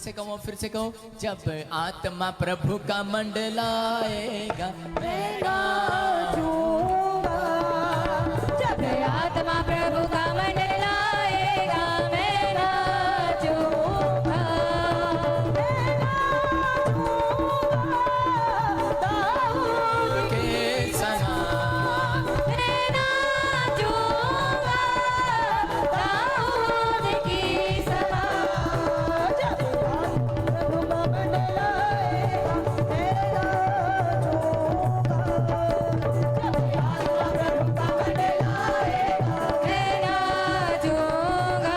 से कहो, जब आत्मा प्रभु का मंडलाएगा मैं नाचूंगा, जब आत्मा प्रभु का मंडलाएगा मैं नाचूंगा, दाऊद के समान मैं नाचूंगा, दाऊद की समान। जब प्रभु का मंडलाएगा मैं नाचूंगा, जब आत्मा प्रभु का मंडलाएगा मैं नाचूंगा।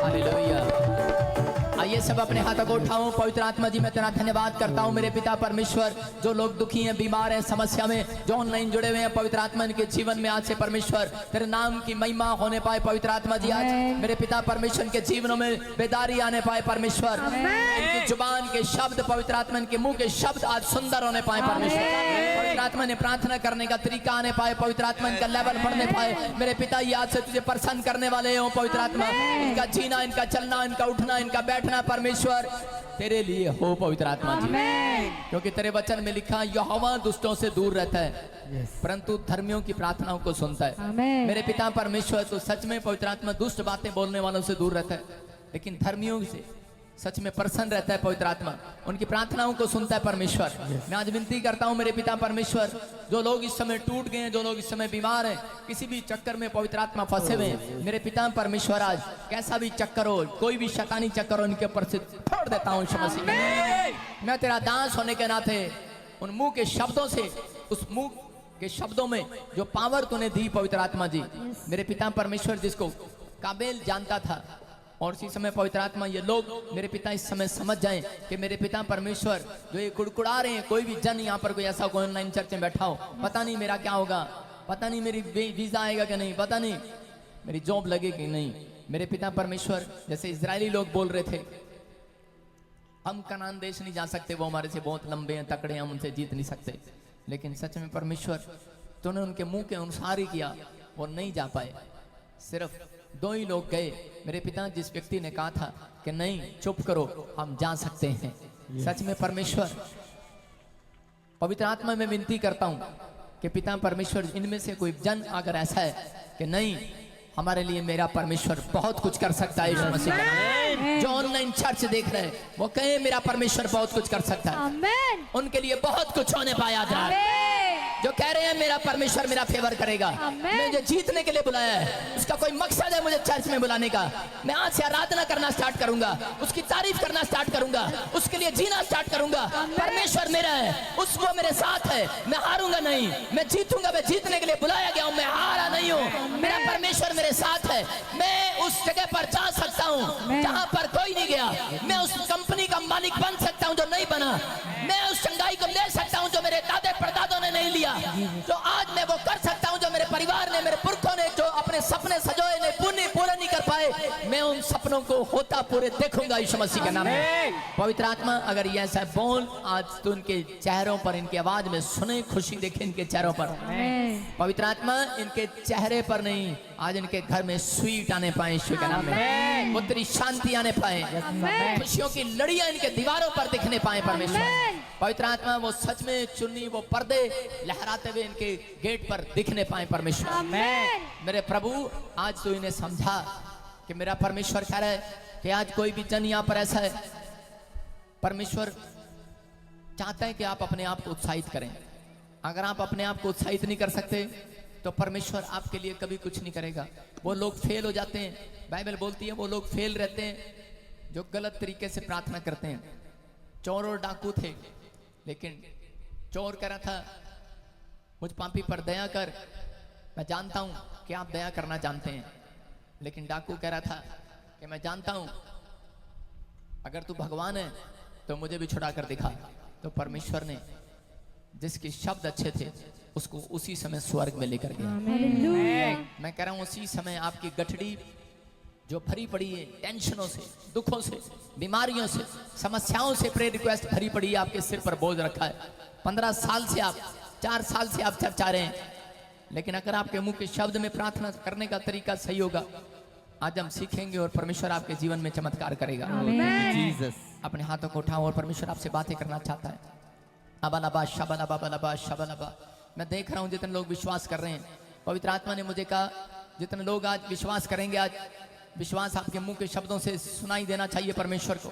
हालेलुया। आइए सब अपने हाथों को उठाओ। पवित्र आत्मा जी मैं तेरा धन्यवाद करता हूँ मेरे पिता परमेश्वर, जो लोग दुखी हैं, बीमार हैं, समस्या में, जो ऑनलाइन जुड़े हुए हैं, पवित्र आत्मा इनके जीवन में आज से परमेश्वर तेरे नाम की महिमा होने पाए। पवित्र आत्मा जी आज मेरे पिता परमेश्वर के जीवनों में बेदारी आने पाए परमेश्वर, इनकी जुबान के शब्द, पवित्र आत्मा इनके मुंह के शब्द आज सुंदर होने पाए परमेश्वर। पवित्र आत्मा ने प्रार्थना करने का तरीका आने पाए, पवित्र आत्मा इनका लेवल बढ़ने पाए। मेरे पिता ये आज से तुझे प्रसन्न करने वाले हो पवित्र आत्मा, इनका जीना, इनका चलना, इनका उठना, इनका बैठना परमेश्वर तेरे लिए हो पवित्र आत्मा जी, क्योंकि तेरे वचन में लिखा यहोवा दुष्टों से दूर रहता है परंतु धर्मियों की प्रार्थनाओं को सुनता है। मेरे पिता परमेश्वर तो सच में पवित्र आत्मा दुष्ट बातें बोलने वालों से दूर रहता है, लेकिन धर्मियों से सच में प्रसन्न रहता है पवित्र आत्मा, उनकी प्रार्थनाओं को सुनता है परमेश्वर। मैं आज विनती करता हूं मेरे पिता परमेश्वर, जो लोग इस समय टूट गए हैं, जो लोग इस समय बीमार हैं, किसी भी चक्कर में पवित्र आत्मा फंसे हुए हैं, मेरे पिता परमेश्वर आज कैसा भी चक्कर हो, कोई भी शैतानी चक्कर हो, उनके ऊपर से फोड़ देता हूं यीशु मसीह। मैं तेरा दास होने के नाते उन मुंह के शब्दों से, उस मुंह के शब्दों में जो पावर तूने दी पवित्र आत्मा जी, मेरे पिता परमेश्वर जिसको काबिल जानता था, और इसी समय पवित्र आत्मा ये लोग मेरे पिता इस समय समझ जाएं कि मेरे पिता परमेश्वर जो ये कुड़कुड़ा रहे हैं, कोई भी जन यहाँ पर कोई ऐसा कोई ऑनलाइन चर्च में बैठा हो, पता नहीं मेरा क्या होगा, पता नहीं मेरी वीजा आएगा कि नहीं, पता नहीं मेरी जॉब लगेगी कि नहीं। मेरे पिता परमेश्वर जैसे इजरायली लोग बोल रहे थे हम कनान देश नहीं जा सकते, वो हमारे से बहुत लंबे हैं, तकड़े हैं, हम उनसे जीत नहीं सकते, लेकिन सच में परमेश्वर तूने उनके मुंह के अनुसार ही किया, वो नहीं जा पाए। सिर्फ दो ही लोग गए मेरे पिता, जिस व्यक्ति ने कहा था कि नहीं चुप करो हम जा सकते हैं। सच में परमेश्वर पवित्र आत्मा में विनती करता हूं कि पिता परमेश्वर इनमें से कोई जन अगर ऐसा है कि नहीं हमारे लिए मेरा परमेश्वर बहुत कुछ कर सकता है, यीशु मसीह का नाम, जो ऑनलाइन चर्च देख रहे हैं वो कहे मेरा परमेश्वर बहुत कुछ कर सकता है, उनके लिए बहुत कुछ होने पाया जा रहा है। जो कह रहे हैं मेरा परमेश्वर मेरा फेवर करेगा, मुझे जीतने के लिए बुलाया है, उसका कोई मकसद है मुझे चर्च में बुलाने का, मैं आज से आराधना करना स्टार्ट करूंगा, उसकी तारीफ करना स्टार्ट करूंगा, उसके लिए जीना स्टार्ट करूंगा। परमेश्वर मेरा है, उसको मेरे साथ है, मैं हारूंगा नहीं, मैं जीतूंगा, मैं जीतने के लिए बुलाया गया हूं, मैं हारा नहीं हूं, मेरा परमेश्वर मेरे साथ है। मैं उस जगह पर जा सकता हूं जहां पर कोई नहीं गया, मैं उस कंपनी का मालिक बन सकता हूं जो नहीं बना, मैं उस चंगाई को ले सकता हूं जो मेरे दादे परदादों ने नहीं लिया, जो आज मैं वो कर सकता हूं जो मेरे परिवार ने, मेरे पुरखों ने जो अपने सपने सजोए ने पूरे नहीं कर पाए, मैं उन सपनों को होता पूरे देखूंगा यीशु मसीह के नाम में। पवित्र आत्मा अगर ये ऐसा बोल आज तो उनके चेहरों पर, इनकी आवाज में सुने, खुशी देखे इनके चेहरों पर। पवित्र आत्मा इनके चेहरे पर नहीं, आज इनके घर में स्वीट आने पाए यीशु के नाम में, वो तेरी शांति आने पाए, खुशियों की लड़ियां इनके दीवारों पर दिखने पाए परमेश्वर। पवित्र आत्मा वो सच में चुन्नी, वो पर्दे लहराते हुए इनके गेट पर दिखने पाए परमेश्वर। मेरे प्रभु आज तो इन्हें समझा कि मेरा परमेश्वर कह रहा है कि आज कोई भी जन यहाँ पर ऐसा है, परमेश्वर चाहता है कि आप अपने आप को उत्साहित करें। अगर आप अपने आप को उत्साहित नहीं कर सकते तो परमेश्वर आपके लिए कभी कुछ नहीं करेगा। वो लोग फेल हो जाते हैं, बाइबल बोलती है वो लोग फेल रहते हैं जो गलत तरीके से प्रार्थना करते हैं। चोर और डाकू थे, लेकिन चोर कह रहा था मुझ पापी पर दया कर, मैं जानता हूं कि आप दया करना जानते हैं, लेकिन डाकू कह रहा था कि मैं जानता हूं अगर तू भगवान है तो मुझे भी छुड़ा कर दिखा। तो परमेश्वर ने जिसके शब्द अच्छे थे उसको उसी समय स्वर्ग में लेकर गया। मैं कह रहा हूं उसी समय आपकी गठड़ी जो भरी पड़ी है टेंशनों से, दुखों से, बीमारियों से, समस्याओं से, प्रेयर रिक्वेस्ट भरी पड़ी है, आपके सिर पर बोझ रखा है। 15 साल से आप, 4 साल से आप चर्चा रहे हैं, लेकिन अगर आपके मुंह के शब्द में प्रार्थना करने का तरीका सही होगा आज हम सीखेंगे और परमेश्वर आपके जीवन में चमत्कार करेगा। Amen. Jesus. अपने हाथों को उठाओ और परमेश्वर आपसे बातें करना चाहता है। अबलबा शबलबा बलबा शबलबा। मैं देख रहा हूँ जितने लोग विश्वास कर रहे हैं, पवित्र आत्मा ने मुझे कहा जितने लोग आज विश्वास करेंगे, आज विश्वास आपके मुंह के शब्दों से सुनाई देना चाहिए परमेश्वर को।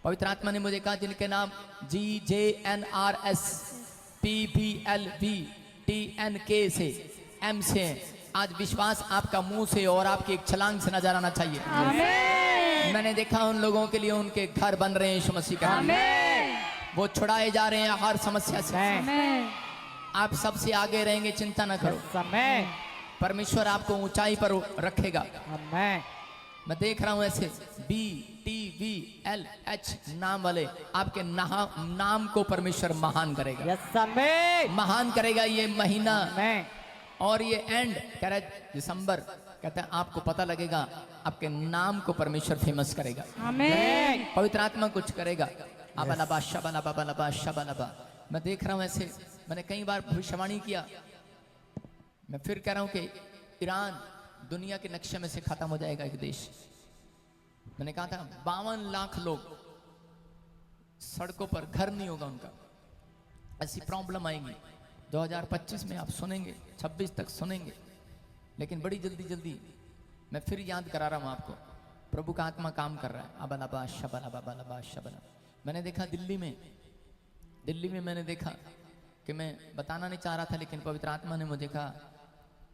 पवित्र आत्मा ने मुझे कहा जिनके नाम GJNRSPBLVTNK से M से हैं, आज विश्वास आपका मुंह से और आपकी एक छलांग से नजर आना चाहिए। Amen. मैंने देखा उन लोगों के लिए उनके घर बन रहे हैं यीशु मसीह का नाम में। Amen. वो छुड़ाए जा रहे हैं हर समस्या से। Amen. आप सबसे आगे रहेंगे, चिंता न करो। Amen. परमेश्वर आपको ऊंचाई पर रखेगा। Amen. मैं देख रहा हूं ऐसे BTVLH नाम वाले आपके नाम को परमेश्वर महान करेगा, Yes, amen. महान करेगा। ये महीना Amen. और ये एंड कह रहा है दिसंबर, कहता है आपको पता लगेगा, आपके नाम को परमेश्वर फेमस करेगा। Amen. पवित्र आत्मा कुछ करेगा। अबलबा शबलबा बलबा शबलबा। मैं देख रहा हूं ऐसे, मैंने कई बार भविष्यवाणी किया, मैं फिर कह रहा हूं कि ईरान दुनिया के नक्शे में से खत्म हो जाएगा एक देश। मैंने कहा था 52 लाख लोग सड़कों पर, घर नहीं होगा उनका, ऐसी प्रॉब्लम आएगी। 2025 में आप सुनेंगे, 26 तक सुनेंगे, लेकिन बड़ी जल्दी जल्दी मैं फिर याद करा रहा हूं आपको, प्रभु का आत्मा काम कर रहा है। अबलबा शबलबा बलबा शबलबा। मैंने देखा दिल्ली में मैंने देखा कि मैं बताना नहीं चाह रहा था, लेकिन पवित्र आत्मा ने मुझे कहा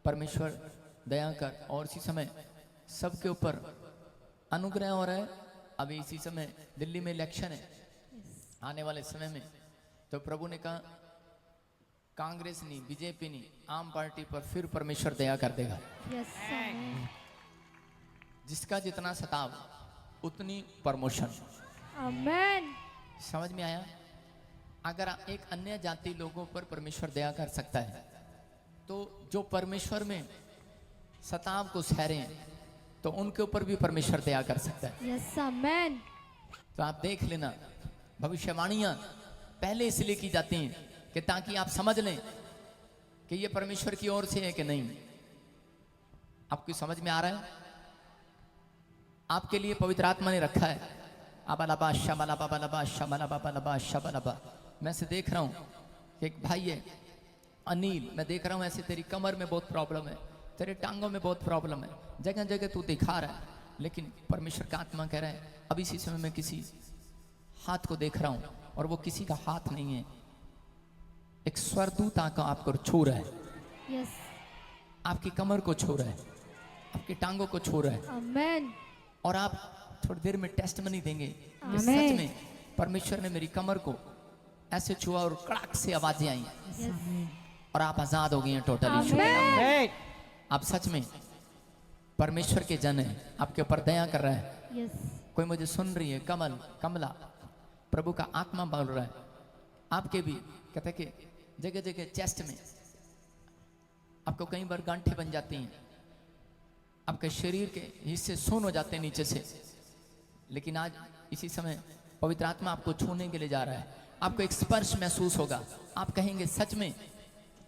परमेश्वर दया कर। और इसी समय सबके ऊपर अनुग्रह हो रहा है। अभी इसी समय दिल्ली में इलेक्शन है आने वाले समय में, तो प्रभु ने कहा कांग्रेस नहीं, बीजेपी नहीं, आम पार्टी पर फिर परमेश्वर दया कर देगा। Yes, amen. जिसका जितना सताव उतनी प्रमोशन। Amen. समझ में आया? अगर एक अन्य जाति लोगों पर परमेश्वर दया कर सकता है, तो जो परमेश्वर में सताव को सह रहे हैं, तो उनके ऊपर भी परमेश्वर दया कर सकता है। Yes, amen. तो आप देख लेना, भविष्यवाणियां पहले इसलिए की जाती हैं कि ताकि आप समझ लें कि ये परमेश्वर की ओर से है कि नहीं। आपकी समझ में आ रहा है? आपके लिए पवित्र आत्मा ने रखा है। अबलबा शबलबा बलबा शबलबा बलबा शबलबा। मैं से देख रहा हूं कि एक भाई है अनिल, मैं देख रहा हूं ऐसे तेरी कमर में बहुत प्रॉब्लम है, तेरे टांगों में बहुत प्रॉब्लम है, जगह जगह तू दिखा रहा है, लेकिन परमेश्वर का आत्मा कह रहा है अभी इसी समय मैं किसी हाथ को देख रहा हूं, और वो किसी का हाथ नहीं है, एक स्वर्गदूत आकर आपको छू रहा है, Yes, आपकी कमर को छू रहा है, आपकी टांगों को छू रहा है। amen. और आप थोड़ी देर में टेस्टमनी देंगे कि आमीन। सच में परमेश्वर ने मेरी कमर को ऐसे छुआ और कड़ाक से आवाजें आई Yes, और आप आजाद हो गए हैं टोटली। Amen. Amen. आप सच में परमेश्वर के जन हैं, आपके ऊपर दया कर रहा है। yes, कोई मुझे सुन रही है, कमला, प्रभु का आत्मा बोल रहा है आपके भी, कहते कि जगह जगह चेस्ट में आपको कई बार गांठें बन जाती हैं, आपके शरीर के हिस्से सुन्न हो जाते हैं नीचे से, लेकिन आज इसी समय पवित्र आत्मा आपको छूने के लिए जा रहा है। आपको एक स्पर्श महसूस होगा, आप कहेंगे सच में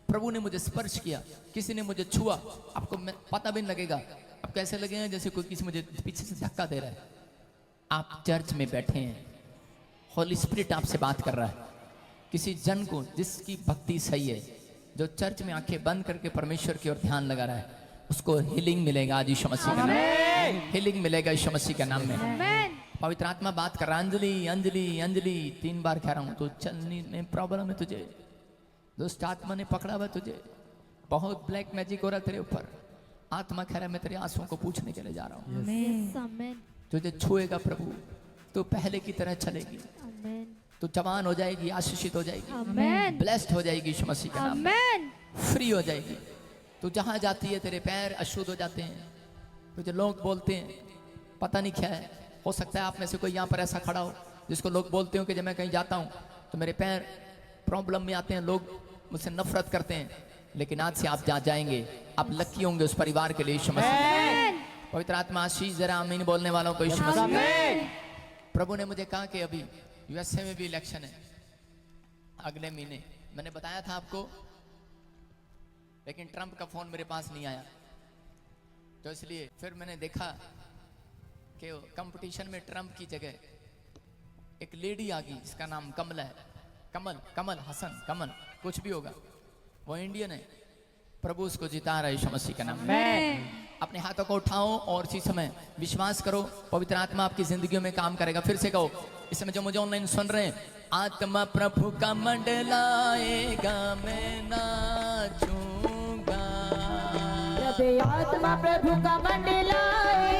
प्रभु ने मुझे स्पर्श किया, किसी ने मुझे छुआ। आपको पता भी नहीं लगेगा, आपको ऐसे लगेगा जैसे कोई किसी मुझे पीछे से धक्का दे रहा है। आप चर्च में बैठे हैं, होली स्पिरिट आपसे बात कर रहा है। किसी जन को जिसकी भक्ति सही है, जो चर्च में आंखें बंद करके परमेश्वर की ओर ध्यान लगा रहा है, उसको हीलिंग मिलेगा आज यीशु मसीह के नाम में। हीलिंग मिलेगा यीशु मसीह के नाम में। amen. पवित्र आत्मा बात कर रहा है, अंजलि अंजलि अंजलि 3 बार कह रहा हूं, तो चलने में प्रॉब्लम है तुझे, दुष्ट आत्मा ने पकड़ा हुआ तुझे, बहुत ब्लैक मैजिक हो रहा है तेरे ऊपर। आत्मा कह रहा है मैं तेरे आंसुओं को पूछने के लिए जा रहा हूं, Yes, amen. तुझे छुएगा प्रभु, तू पहले की तरह चलेगी, Amen. तू जवान हो जाएगी, आशीषित हो जाएगी, Amen. ब्लेस्ड हो जाएगी यीशु मसीह के नाम में, Amen. फ्री हो जाएगी। तू जहां जाती है तेरे पैर अशुद्ध हो जाते हैं, तुझे लोग बोलते हैं पता नहीं क्या है। हो सकता है आप में से कोई यहाँ पर ऐसा खड़ा हो जिसको लोग बोलते हो कि जब मैं कहीं जाता हूँ तो मेरे पैर प्रॉब्लम में आते हैं, लोग मुझसे नफरत करते हैं, लेकिन आज से आप जहाँ जाएंगे आप लकी होंगे उस परिवार के लिए यीशु मसीह। Amen. पवित्र आत्मा आशीष जरा आमीन बोलने वालों को यीशु मसीह। Amen. प्रभु ने मुझे कहा कि अभी यूएसए में भी इलेक्शन है अगले महीने, मैंने बताया था आपको, लेकिन ट्रंप का फोन मेरे पास नहीं आया। तो इसलिए फिर मैंने देखा कि कंपटीशन में ट्रम्प की जगह एक लेडी आ गई, इसका नाम कमल है। कमल हसन, कमल कुछ भी होगा, वो इंडियन है। प्रभु उसको जिता रहा है यीशु मसीह के नाम में। आमेन। अपने हाथों को उठाओ और इसी समय विश्वास करो, पवित्र आत्मा आपकी जिंदगियों में काम करेगा। फिर से कहो, इस समय जो मुझे ऑनलाइन सुन रहे हैं, आत्मा प्रभु का मंडलाएगा, मैं नाचूंगा। जब आत्मा प्रभु का मंडलाए